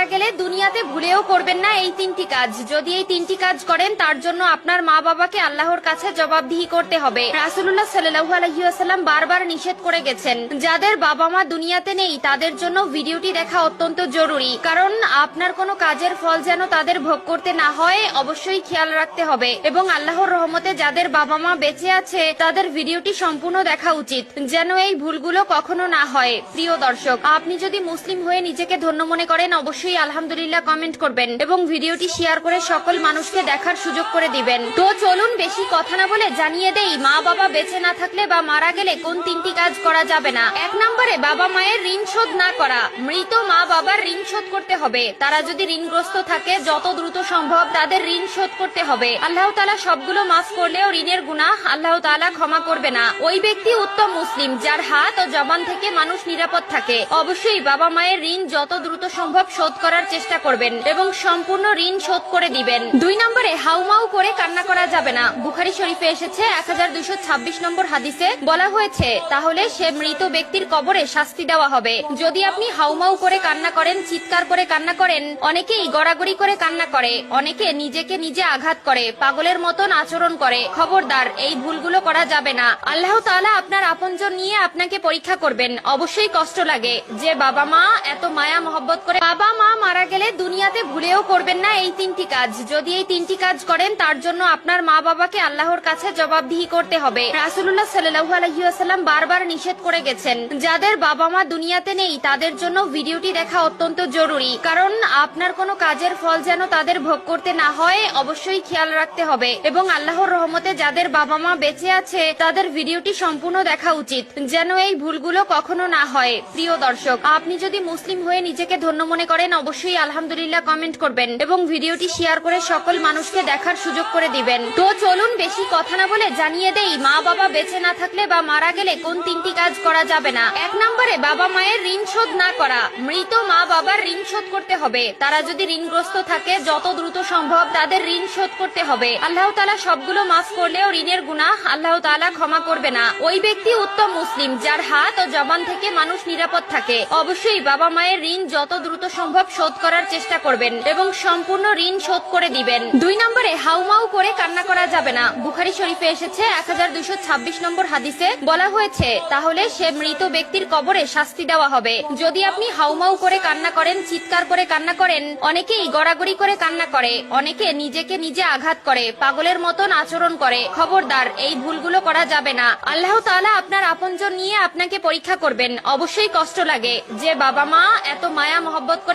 মারা গেলে দুনিয়াতে ভুলেও করবেন না এই তিনটি কাজ। যদি এই তিনটি কাজ করেন তার জন্য আপনার মা বাবাকে আল্লাহর কাছে জবাবদিহি করতে হবে। রাসূলুল্লাহ সাল্লাল্লাহু আলাইহি ওয়াসাল্লাম বারবার নিষেধ করে গেছেন, যাদের বাবা মা দুনিয়াতে নেই তাদের জন্য ভিডিওটি দেখা অত্যন্ত জরুরি, কারণ আপনার কোনো কাজের ফল যেন তাদের ভোগ করতে না হয় অবশ্যই খেয়াল রাখতে হবে। এবং আল্লাহর রহমতে যাদের বাবা মা বেঁচে আছে তাদের ভিডিওটি সম্পূর্ণ দেখা উচিত, যেন এই ভুলগুলো কখনো না হয়। প্রিয় দর্শক, আপনি যদি মুসলিম হয়ে নিজেকে ধন্য মনে করেন অবশ্যই আলহামদুলিল্লাহ কমেন্ট করবেন এবং ভিডিওটি শেয়ার করে সকল মানুষকে দেখার সুযোগ করে দিবেন। তো চলুন বেশি কথা না বলে জানিয়ে দেই মা বাবা বেঁচে না থাকলে বা মারা গেলে কোন তিনটি কাজ করা যাবে না। 1 নম্বরে বাবা মায়ের ঋণ শোধ না করা। মৃত মা বাবার ঋণ শোধ করতে হবে। তারা যদি ঋণগ্রস্ত থাকে যত দ্রুত সম্ভব তাদের ঋণ শোধ করতে হবে। আল্লাহ তাআলা সবগুলো মাফ করলেও ঋণের গুনাহ আল্লাহ তাআলা ক্ষমা করবে না। ওই ব্যক্তি উত্তম মুসলিম যার হাত ও জবান থেকে মানুষ নিরাপদ থাকে। অবশ্যই বাবা মায়ের ঋণ যত দ্রুত সম্ভব শোধ করার চেষ্টা করবেন এবং সম্পূর্ণ ঋণ শোধ করে দিবেন। 2 নম্বরে হাউমাউ করে কান্না করা যাবে না। বুখারী শরীফে এসেছে 1226 নম্বর হাদিসে বলা হয়েছে, তাহলে সে মৃত ব্যক্তির কবরে শাস্তি দেওয়া হবে। যদি আপনি হাউমাউ করে কান্না করেন, চিৎকার করে কান্না করেন, অনেকেই গড়াগড়ি করে কান্না করে, অনেকে নিজেকে নিজে আঘাত করে, পাগলের মতন আচরণ করে। খবরদার, এই ভুলগুলো করা যাবে না। আল্লাহ তাআলা আপনার আপনজন নিয়ে আপনাকে পরীক্ষা করবেন। অবশ্যই কষ্ট লাগে যে বাবা মা এত মায়া মহব্বত করে। বাবা মা মারা গেলে দুনিয়াতে ভুলেও করবেন না এই তিনটি কাজ। যদি এই তিনটি কাজ করেন তার জন্য আপনার মা বাবাকে আল্লাহর কাছে জবাবদিহি করতে হবে। রাসূলুল্লাহ সাল্লাল্লাহু আলাইহি ওয়াসাল্লাম বারবার নিষেধ করে গেছেন, যাদের বাবা মা দুনিয়াতে নেই তাদের জন্য ভিডিওটি দেখা অত্যন্ত জরুরি, কারণ আপনার কোনো কাজের ফল যেন তাদের ভোগ করতে না হয় অবশ্যই খেয়াল রাখতে হবে। এবং আল্লাহর রহমতে যাদের বাবা মা বেঁচে আছে তাদের ভিডিওটি সম্পূর্ণ দেখা উচিত, যেন এই ভুলগুলো কখনো না হয়। প্রিয় দর্শক, আপনি যদি মুসলিম হয়ে নিজেকে ধন্য মনে করেন অবশ্যই আলহামদুলিল্লাহ কমেন্ট করবেন এবং ভিডিওটি শেয়ার করে সকল মানুষকে দেখার সুযোগ করে দিবেন। তো চলুন বেশি কথা না বলে জানিয়ে দেই মা বাবা বেঁচে না থাকলে বা মারা গেলে কোন তিনটি কাজ করা যাবে না। 1 নম্বরে বাবা মায়ের ঋণ শোধ না করা। মৃত মা বাবার ঋণ শোধ করতে হবে। তারা যদি ঋণগ্রস্ত থাকে যত দ্রুত সম্ভব তাদের ঋণ শোধ করতে হবে। আল্লাহ তাআলা সবগুলো মাফ করলেও ঋণের গুনাহ আল্লাহ তাআলা ক্ষমা করবে না। ওই ব্যক্তি উত্তম মুসলিম যার হাত ও জবান থেকে মানুষ নিরাপদ থাকে। অবশ্যই বাবা মায়ের ঋণ যত দ্রুত সম্ভব শোধ করার চেষ্টা করবেন এবং সম্পূর্ণ ঋণ শোধ করে দিবেন। 2 নম্বরে হাউমাউ করে কান্না করা যাবে না। বুখারী শরীফে এসেছে 1226 নম্বর হাদিসে বলা হয়েছে, তাহলে সে মৃত ব্যক্তির কবরে শাস্তি দেওয়া হবে। যদি আপনি হাউমাউ করে কান্না করেন, চিৎকার করে কান্না করেন, অনেকেই গড়াগড়ি করে কান্না করে, অনেকে নিজেকে নিজে আঘাত করে, পাগলের মতন আচরণ করে। খবরদার, এই ভুলগুলো করা যাবে না। আল্লাহ তাআলা আপনার আপনজন নিয়ে আপনাকে পরীক্ষা করবেন। অবশ্যই কষ্ট লাগে যে বাবা মা এত মায়া মহব্বত করে